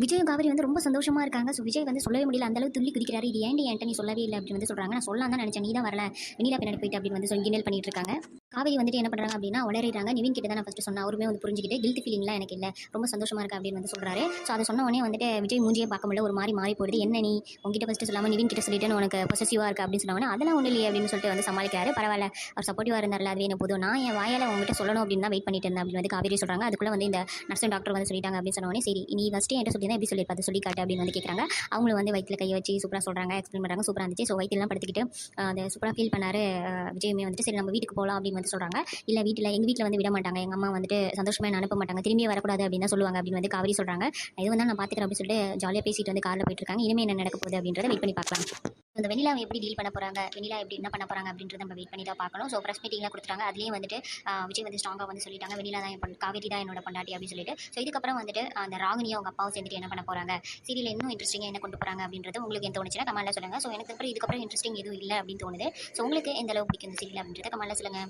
விஜயும் காவேரி வந்து ரொம்ப சந்தோஷமா இருக்காங்க. ஸோ விஜய் வந்து சொல்லவே முடியல. அந்த அளவுக்கு துள்ளி குதிக்கிறாரு. இது ஏன்டி என்ட்ட நீ சொல்லவே இல்ல அப்படின்னு வந்து சொல்றாங்க. நான் சொல்லலாம் தான் நினைச்சேன். நீ தான் வரல. வெண்ணிலா பின்னாடி போயிட்டு அப்படின்னு வந்து சொல்லி கிண்டல் பண்ணிட்டு இருக்காங்க. காவேரி வந்துட்டு என்ன பண்றாங்க அப்படின்னா உளறிறாங்க. நிவின் கிட்ட தான் நான் ஃபர்ஸ்ட் சொன்னேன். அவருமே வந்து புரிஞ்சுக்கிட்டு கில்ட் ஃபீலிங்லாம் எனக்கு இல்ல. ரொம்ப சந்தோஷமா இருக்கு அப்படின்னு வந்து சொல்றாரு. ஸோ அதை சொன்ன உடனே வந்துட்டு விஜய் மூஞ்சியே பார்க்க முடியல. ஒரு மாறி மாறி போயிடுது. என்ன நீ உங்ககிட்ட ஃபர்ஸ்ட் சொல்லாம நிவின் கிட்ட சொல்லிட்டு உனக்கு பொசசிவா இருக்கு அப்படின்னு சொன்னவொடனே அதெல்லாம் ஒன்றும் இல்லையே அப்படின்னு சொல்லிட்டு வந்து சமாளிக்கிறாரு. பரவாயில்ல அவர் சப்போர்ட்டிவா இருந்தார்ல அதுவே என்ன போதும். நான் என் வாயால உங்ககிட்ட சொல்லணும் அப்படின்னு தான் வெயிட் பண்ணிட்டு இருந்தேன் அப்படின்னு வந்து காவேரி சொல்றாங்க. அதுக்குள்ள வந்து இந்த நர்ஸும் டாக்டர் வந்து சொல்லிட்டாங்க அப்படின்னு சொன்ன உடனே சரி நீ ஃபர்ஸ்ட் என்கிட்ட சொல்லி தான் எப்படி சொல்லியிருப்பா அதை சொல்லி காட்டு அப்படின்னு வந்து கேட்குறாங்க. அவங்களும் வந்து வயிற்றுல கையை வச்சு சூப்பராக சொல்கிறாங்க, எக்ஸ்பிளைன் பண்ணுறாங்க. சூப்பராக இருந்துச்சு. ஸோ வயிற்றுலாம் படுத்துக்கிட்டு அதை சூப்பராக ஃபீல் பண்ணாரு. விஜயுமே வந்துட்டு சரி நம்ம வீட்டுக்கு போகலாம் அப்படின்னு வந்து சொல்கிறாங்க. இல்லை எங்கள் வீட்டில் வந்து விட மாட்டாங்க. எங்கள் அம்மா வந்துட்டு சந்தோஷமாக என்ன அனுப்ப மாட்டாங்க. திரும்பி வரக்கூடாது அப்படின்னு தான் சொல்லுவாங்க அப்படின்னு வந்து காவேரி சொல்கிறாங்க. இது வந்து நான் பார்த்துக்கிறேன் அப்படின்னு சொல்லிட்டு ஜாலியாக பேசிட்டு வந்து காரில் போயிட்டு இருக்காங்க. இனிமேல் என்ன நடக்க போகுது அப்படின்றத வெயிட் பண்ணி பார்க்கலாம். அந்த வெண்ணிலாவை எப்படி டீல் பண்ண போகிறாங்க, வெண்ணிலா எப்படி என்ன பண்ண போகிறாங்க அப்படின்றத நம்ம வெயிட் பண்ணி தான் பார்க்கணும். ஸோ ப்ரெஸ் மீட்டிங்லாம் கொடுத்துட்டாங்க. அதுலேயும் வந்துட்டு விஜய் வந்து ஸ்ட்ராங்காக வந்து சொல்லிட்டாங்க வெண்ணிலா தான் காவேரி தான் என்னோட பொண்டாட்டி அப்படின்னு சொல்லிட்டு. ஸோ இதுக்கப்புறம் வந்துட்டு அந்த ராகினியும் அவங்க அப்பாவும் சேர்ந்துட்டு என்ன பண்ண போகிறாங்க, சீரியல் இன்னும் இன்ட்ரெஸ்டிங்காக என்ன கொண்டு போகிறாங்க அப்படின்றது உங்களுக்கு என்ன தோணுச்சுன்னா கமெண்ட்ல சொல்லுங்கள். ஸோ எனக்கு இதுக்கப்புறம் இன்ட்ரெஸ்டிங் எதுவும் இல்லை அப்படின்னு தோணுது. ஸோ உங்களுக்கு எந்த அளவு பிடிக்கும் இந்த சீரியல் அப்படின்றத கமெண்ட்ல சொல்லுங்கள்.